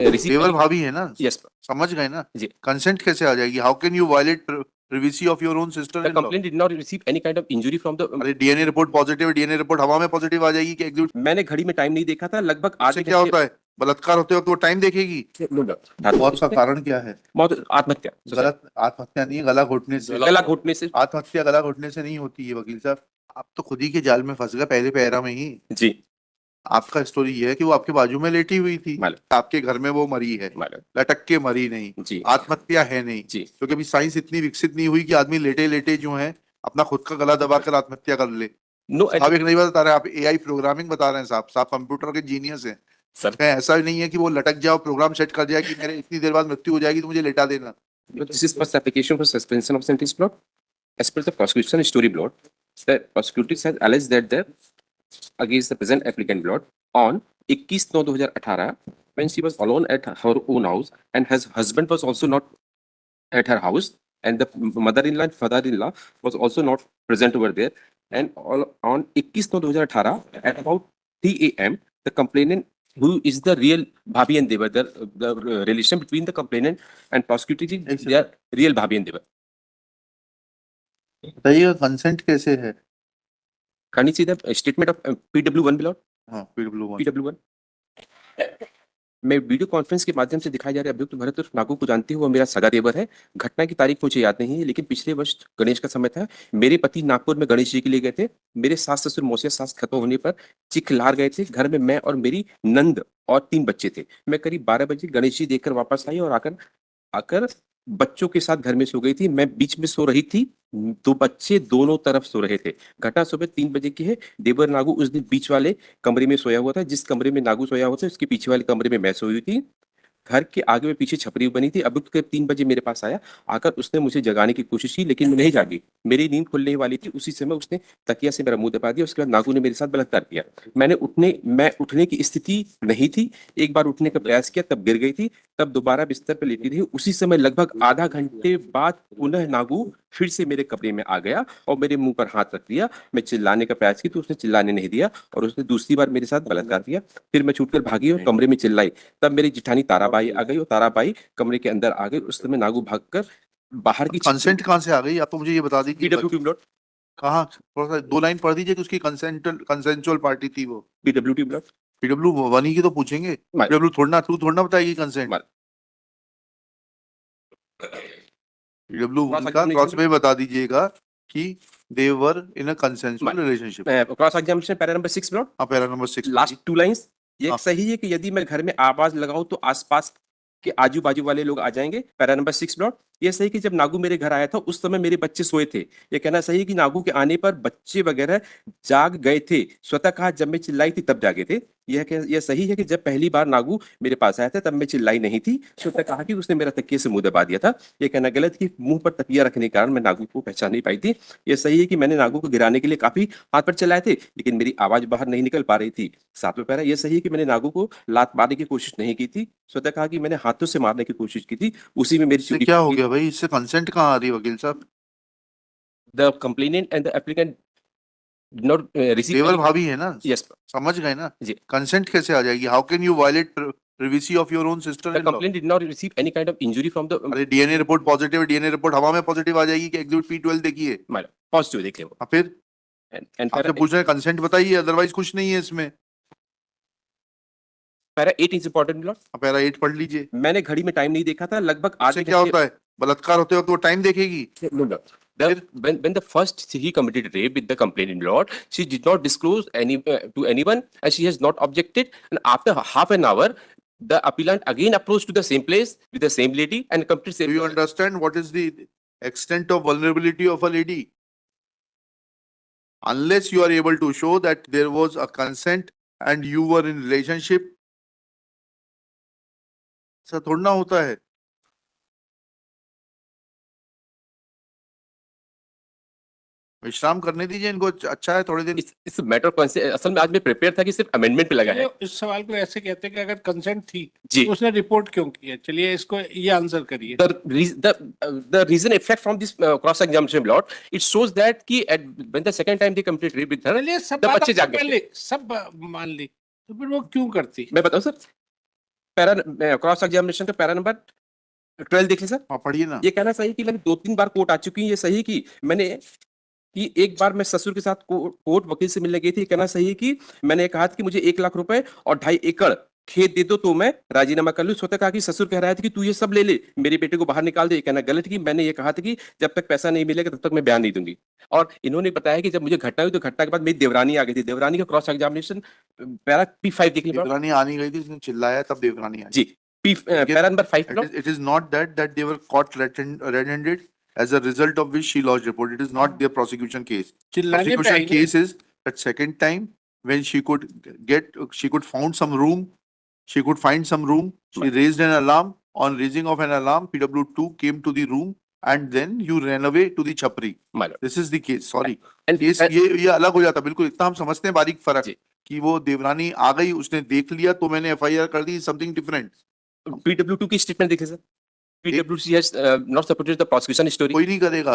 देवर भाभी है ना? Yes, समझ गए ना? जी। कंसेंट कैसे आ जाएगी? How can you violate privacy of your own sister The in law? complaint did not receive any kind of injury from the अरे DNA report positive, DNA report हवा में पॉजिटिव आ जाएगी कि एग्जीक्यूट? मैंने घड़ी में टाइम नहीं देखा था, लगभग इससे आधे क्या घंटे। होता है? बलात्कार होते वक्त वो टाइम देखेगी? मौत का कारण क्या है? मौत आत्महत्या, गलत आत्महत्या नहीं है, गला घोटने से। गला घोटने से। आत्महत्या गला घोटने से नहीं होती है वकील साहब। आप तो खुद ही के जाल में फंस गए पहले पैरा में ही। जी आपका स्टोरी ये है कि वो आपके बाजू में लेटी हुई थी, मालूम आपके घर में वो मरी है, मालूम लटक के मरी नहीं, जी आत्महत्या है नहीं। जी क्योंकि अभी साइंस इतनी विकसित नहीं हुई कि आदमी लेटे लेटे जो है अपना खुद का गला दबाकर आत्महत्या कर ले। नो आप एक नहीं बता रहे, आप एआई प्रोग्रामिंग बता रहे हैं साहब। साहब कंप्यूटर के जीनियस हैं। सर। कहीं ऐसा नहीं है कि वो लटक जाओ प्रोग्राम सेट कर जाए कि मेरे इतनी देर बाद मृत्यु हो जाएगी तो मुझे लेटा देना। This is first application for suspension of sentence plot. As per the prosecution story plot, the prosecutors has alleged that the against the present applicant plot on 21/9/2018 when she was alone at her own house and her husband was also not at her house and the mother-in-law and father-in-law was also not present over there and all, on 21/9/2018 at about 3 a.m. the complainant who is the real Bhabhi and Devar, the relation between the complainant and prosecutor, they are real Bhabhi and Devar. बताइए consent कैसे है? Can you see the statement of PW1 below? हाँ, PW1। PW1 मैं video conference के माध्यम से दिखाई जा रहे अभियुक्त भरत उर्फ नागू को जानती हूँ, वो मेरा सगा देवर है। घटना की तारीख मुझे याद नहीं है, लेकिन पिछले वर्ष गणेश का समय था। मेरे पति नागपुर में गणेश जी के लिए गए थे। मेरे सास ससुर मौसिया सास खत्म होने पर चिखलार गए थे। घर में मैं और मेरी नंद और 3 बच्चे थे। मैं करीब 12 बजे गणेश जी देखकर वापस आई और आकर बच्चों के साथ घर में सो गई थी। मैं बीच में सो रही थी, 2 बच्चे दोनों तरफ सो रहे थे। घटना सुबह 3 बजे की है। देवर नागू उस दिन बीच वाले कमरे में सोया हुआ था। जिस कमरे में नागू सोया हुआ था उसके पीछे वाले कमरे में मैं सोई हुई थी। घर के आगे में पीछे छपरी बनी थी। अभियुक्त करीब 3 बजे मेरे पास आया। आकर उसने मुझे जगाने की कोशिश की, लेकिन मैं नहीं जागी। मेरी नींद खुलने वाली थी। उसी समय उसने तकिया से मेरा मुंह दबा दिया। उसके बाद नागू ने मेरे साथ बलात्कार किया। मैं उठने की स्थिति नहीं थी। एक बार उठने का प्रयास किया, तब गिर गई थी। तब दोबारा बिस्तर पर लेटी रही। उसी समय लगभग आधा घंटे बाद पुनः नागू फिर से मेरे कमरे में आ गया और मेरे मुंह पर हाथ रख दिया। मैं चिल्लाने का प्रयास की तो उसने चिल्लाने नहीं दिया और उसने दूसरी बार मेरे साथ बलात्कार किया। फिर मैं छूटकर भागी और कमरे में चिल्लाई। तब मेरी जिठानी ताराबाई आ गई और ताराबाई कमरे के अंदर आ गई। उस समय नागू भागकर बाहर की कंसेंट कहाँ से आ गई? आप तो मुझे ये बता दीजिए। PWT blot. कहाँ? थोड़ा सा 2 लाइन पढ़ दीजिए कि उसकी कंसेंचुअल पार्टी थी वो। PWT blot. PW1 की तो पूछेंगे, PW थोड़ा बताएगी कंसेंट। PW1 का क्रॉस में बता दीजिएगा कि they were in a consensual relationship। Cross examination para number 6 blot. हाँ, पैरा नंबर 6 लास्ट 2 लाइंस। ये सही है कि यदि मैं घर में आवाज लगाऊं तो आसपास के आजू बाजू वाले लोग आ जाएंगे। Para number 6 blot. ये सही कि जब नागू मेरे घर आया था उस समय मेरे बच्चे सोए थे। ये कहना सही है कि नागू के आने पर बच्चे वगैरह जाग गए थे। स्वतः कहा जब मैं चिल्लाई थी तब जागे थे। यह सही है कि जब पहली बार नागू मेरे पास आया था तब मैं चिल्लाई नहीं थी। स्वतः कहा कि उसने मेरा तकिए से मुंह दबा दिया था। यह कहना गलत कि मुंह पर तकिया रखने के कारण मैं नागू को पहचान नहीं पाई थी। यह सही है कि मैंने नागू को गिराने के लिए काफी हाथ पर चलाए थे, लेकिन मेरी आवाज बाहर नहीं निकल पा रही थी। 7वां पैरा। यह सही है कि मैंने नागू को लात मारने की कोशिश नहीं की थी। स्वतः कहा कि मैंने हाथों से मारने की कोशिश की थी। उसी में मेरी चोरी। क्या हो गया भाई? इससे कंसेंट कहाँ आ रही वकील साहब? The complainant and the applicant did not receive they were any... भाभी है ना? Yes, समझ गए ना? जी। कंसेंट कैसे आ जाएगी? How can you violate privacy of your own sister The in law? complainant did not receive any kind of injury from the अरे DNA report positive, DNA report हवा में पॉजिटिव आ जाएगी कि एग्जीक्यूट P12 देखिए। Positive देख ले वो। फिर And आपसे पूछ रहे हैं कंसेंट बताइए, अदरवाइज कुछ नहीं है इसमें। Para 8 is important blot. Para 8 पढ़ लीजिए। मैंने घड़ी में टाइम नहीं देखा था, लगभग आधे क्या होता है? बलात्कार होते वक्त वो टाइम देखेगी? When the first he committed rape with the complainant lot, she did not disclose to anyone and she has not objected. And after half an hour, the appellant again approached to the same place with the same lady and completed. Do you understand what is the extent of vulnerability of a lady? Unless you are able to show that there was a consent and you were in relationship, ऐसा थोड़ा ना होता है। विश्राम करने दीजिए इनको, अच्छा है थोड़े दिन। इस मैटर को असल में आज मैं प्रिपेयर था कि सिर्फ अमेंडमेंट पे लगा है। इस सवाल को ऐसे कहते हैं कि अगर कंसेंट थी जी तो उसने रिपोर्ट क्यों किया? चलिए इसको ये आंसर करिए। The reason effect from this cross examination lot, it shows that कि when the second time they committed rape with her, चलिए सब the बच्चे जाग गए। सब मान ली, तो फिर वो क्यों करती? मैं बताऊं सर, पैरा क्रॉस एग्जामिनेशन का पैरा नंबर 12 देख ले सर। हाँ पढ़िए ना। ये कहना सही कि मैंने 2-3 बार कोर्ट आ चुकी हूँ, ये सही कि मैंने कि एक बार मैं ससुर के साथ कोर्ट वकील से मिलने गई थी, ये कहना सही है कि मैंने कहा था कि मुझे 1 लाख रुपए और 2.5 एकड़ खेत दे दो तो मैं राजीनामा कर लूं। सोते कहा कि ससुर कह रहा था कि तू ये सब ले ले, मेरे बेटे को बाहर निकाल दे। ये कहना गलत है कि मैंने ये कहा था कि जब तक पैसा नहीं मिलेगा तब तक मैं बयान नहीं दूंगी। और इन्होंने बताया कि जब मुझे घटना हुई तो घटना के बाद मेरी देवरानी आ गई थी, देवरानी का क्रॉस एग्जामिनेशन पैरा P5 देख लीजिए। देवरानी आनी गई थी, उसने चिल्लाया तब देवरानी आई। जी para number 5 It is not that they were caught red-handed, as a result of which she lodged report. It is not their prosecution case. चिल्लाने पे Prosecution I case is that second time when she could find some room, she Right. raised an alarm. On raising of an alarm, PW2 came to the room and then you ran away to the Chapri. My lord. This is the case. Sorry. And case ये अलग हो जाता, बिल्कुल इतना हम समझते हैं बारीक फर्क जी। कि वो देवरानी आ गई, उसने देख लिया तो मैंने FIR कर दी, समथिंग डिफरेंट। PW2 की स्टेटमेंट देखिए sir. PWC has not supported the prosecution story. कोई नहीं करेगा,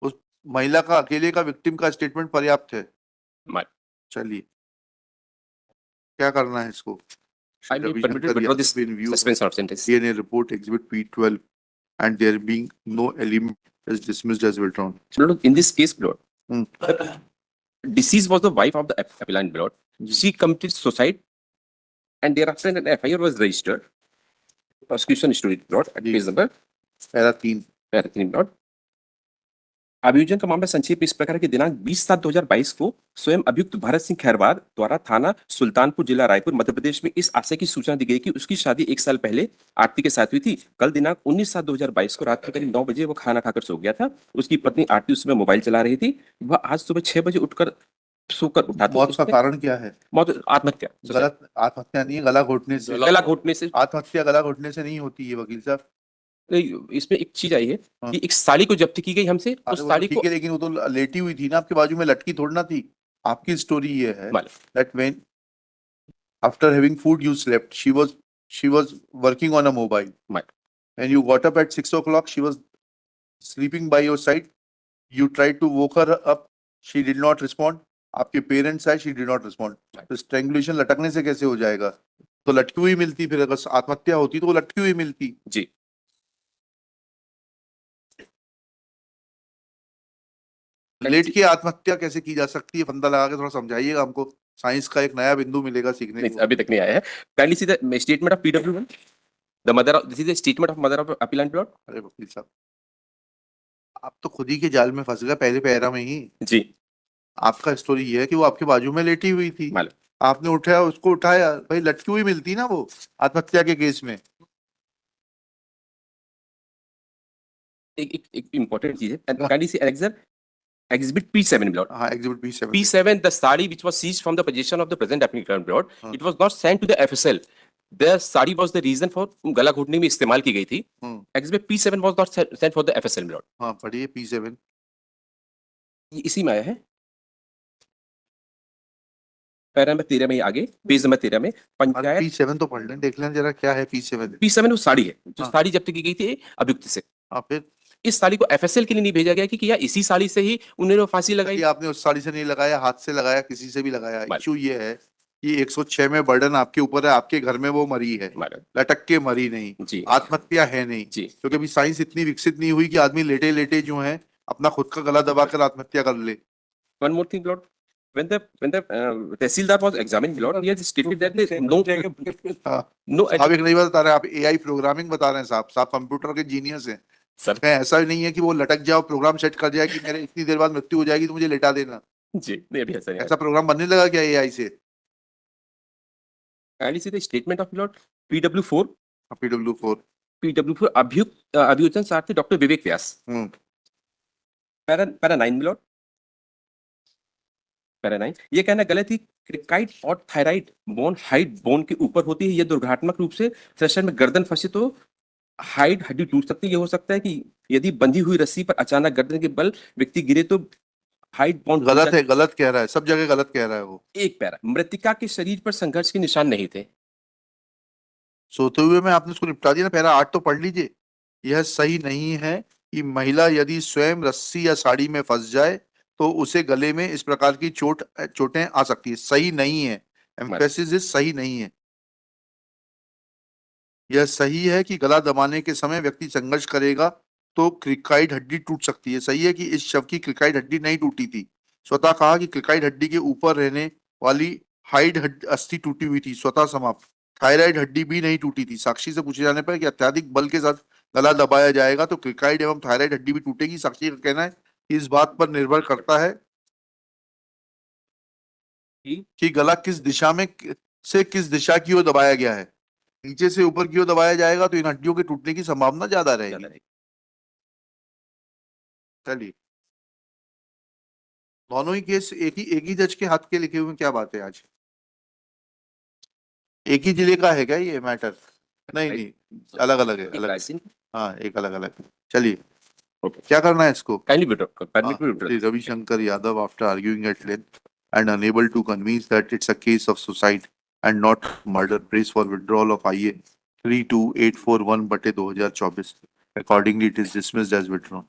उस महिला का अकेले का विक्टिम का स्टेटमेंट पर्याप्त है। My- चलिए क्या करना है इसको? I will permit to withdraw this suspension of sentence. DNA report exhibit P12 and there being no element is dismissed as withdrawn. Lord, in this case, Lord, Hmm. deceased was the wife of the appellant, Lord. She committed suicide, and thereafter an FIR was registered. Prosecution story, Lord, at जी। page number para 3 Lord. अभियोजन का मामला संक्षेप इस प्रकार के दिनांक 20/7/2022 को स्वयं अभियुक्त भरत सिंह खैरवार द्वारा थाना सुल्तानपुर जिला रायपुर मध्य प्रदेश में इस आशय की सूचना दी गई कि उसकी शादी 1 साल पहले आरती के साथ हुई थी। कल दिनांक 19/7/2022 को रात के करीब 9 बजे वो खाना खाकर सो गया था। उसकी पत्नी आरती उस समय मोबाइल चला रही थी। वह आज सुबह 6 बजे उठकर सोकर उठा तो मौत का कारण क्या है? मौत आत्महत्या। गलत आत्महत्या नहीं है, गला घोटने से। गला घोटने से। आत्महत्या गला घोटने से नहीं होती है वकील साहब। इसमें एक चीज आई है हाँ। कि एक साड़ी को जब्त की गई हमसे, उस अरे वो साड़ी ठीक को है, लेकिन वो तो लेटी हुई थी ना आपके बाजू में, लटकी थोड़ी ना थी। आपकी स्टोरी ये है that when after having food you slept, she was working on a mobile. Right. And you got up at 6 o'clock, she was sleeping by your side. You tried to woke her up, she did not respond. आपके parents आए, she did not respond. तो strangulation लटकने से कैसे हो जाएगा? तो लटकी हुई मिलती, फिर अगर आत्महत्या होती तो वो लटकी हुई मिलती। जी। लेट के आत्महत्या कैसे की जा सकती है? फंदा लगा के थोड़ा समझाइएगा हमको। साइंस का एक नया बिंदु मिलेगा सीखने को। अभी तक नहीं आया है। Kindly see the statement of PW1, the mother of, this is the statement of mother of appellate Lord. अरे वकील साहब, आप तो खुद ही के जाल में फंस गए पहले पैरा में ही। जी। आपका स्टोरी ये है कि वो आपके बाजू में लेटी हुई थी, मालूम। आपने उठाया, उसको उठाया, भाई लटकी हुई मिलती ना वो आत्महत्या के केस में। एक इंपॉर्टेंट चीज है, काइंडली सी Exhibit P7 Lord. हाँ, exhibit P7। P7, the sari which was seized from the possession of the present applicant Lord, हाँ। it was not sent to the FSL. The sari was the reason for गला घोटने में इस्तेमाल की गई थी। Exhibit P7 was not sent for the FSL Lord. हाँ पढ़िए P7। ये इसी में आया है। पैरा नंबर 13 में आगे, पेज नंबर 13 में पंचायत P7 तो पढ़ लें, देख लें जरा क्या है P7। P7 वो साड़ी है जो हाँ। साड़ी जब्त की गई थी अभियुक्त से। हाँ फिर इस साड़ी को FSL के लिए नहीं भेजा गया कि या इसी साड़ी से ही उन्होंने फांसी लगाई। आपने उस साड़ी से नहीं लगाया, हाथ से लगाया, किसी से भी लगाया। मालूम। इशू ये है कि 106 में बर्डन आपके ऊपर है, आपके घर में वो मरी है, मालूम। लटक के मरी नहीं, जी। आत्महत्या है नहीं। जी। क्योंकि अभी साइंस इतनी विकसित नहीं हुई कि आदमी लेटे लेटे जो है अपना खुद का गला दबाकर आत्महत्या कर ले। One more thing, Lord. When the Tehsildar was examined, Lord, he has stated that there no आप एक नहीं बता रहे, आप AI प्रोग्रामिंग बता रहे हैं साहब। साहब कंप्यूटर के जीनियस हैं सर। कहीं ऐसा नहीं है कि वो लटक जाओ, प्रोग्राम सेट कर जाए कि मेरे इतनी देर बाद मृत्यु हो जाएगी तो मुझे लेटा देना। जी नहीं, अभी ऐसा नहीं है। ऐसा प्रोग्राम बनने लगा क्या AI से? Kindly see the statement of Lord PW4 PW4 अभियोजन सारथी डॉक्टर विवेक व्यास। पैरा 9 Lord, पैरा 9 ये कहना गलत ही क्रिकाइट और थायराइड बोन हाइड बोन के ऊपर होती है। ये दुर्घटनात्मक रूप से थ्रेशर में गर्दन फंसे तो हाइड हड्डी टूट सकती है। ये हो सकता है कि यदि बंधी हुई रस्सी पर अचानक गर्दन के बल व्यक्ति गिरे तो हाइड बोन गलत है, गलत कह रहा है, सब जगह गलत कह रहा है वो। एक पैरा मृतिका के शरीर पर संघर्ष के निशान नहीं थे। सोते हुए में आपने उसको निपटा दिया ना। पैरा 8 तो पढ़ लीजिए। यह सही नहीं है कि महिला यदि स्वयं रस्सी या साड़ी में फंस जाए तो उसे गले में इस प्रकार की चोटें आ सकती है। सही नहीं है, एम्फेसिस इज सही नहीं है। यह सही है कि गला दबाने के समय व्यक्ति संघर्ष करेगा तो क्रिकाइड हड्डी टूट सकती है। सही है कि इस शव की क्रिकाइड हड्डी नहीं टूटी थी। स्वतः कहा कि क्रिकाइड हड्डी के ऊपर रहने वाली अस्थि टूटी हुई थी। स्वतः समाप्त। थायराइड हड्डी भी नहीं टूटी थी। साक्षी से पूछे जाने पर कि अत्यधिक बल के साथ गला दबाया जाएगा तो क्रिकाइड एवं थायराइड हड्डी भी टूटेगी। साक्षी का कहना है कि इस बात पर निर्भर करता है कि गला किस दिशा में से किस दिशा की ओर दबाया गया है। नीचे से ऊपर की ओर दबाया जाएगा तो इन हड्डियों के टूटने की संभावना ज्यादा रहेगी। चलिए, दोनों ही केस एक ही जज के हाथ के लिखे हुए हैं, क्या बात है आज? एक ही जिले का है क्या ये मैटर? नहीं नहीं, अलग अलग है, अलग है। हाँ, एक अलग अलग है। चलिए, क्या करना है इसको? Kindly withdraw, permit me withdraw. Shri Ravishankar Yadav, after arguing at length and unable to convince that it's a case of suicide and not murder, prays for withdrawal of IA 32841/2024. Accordingly, it is dismissed as withdrawn.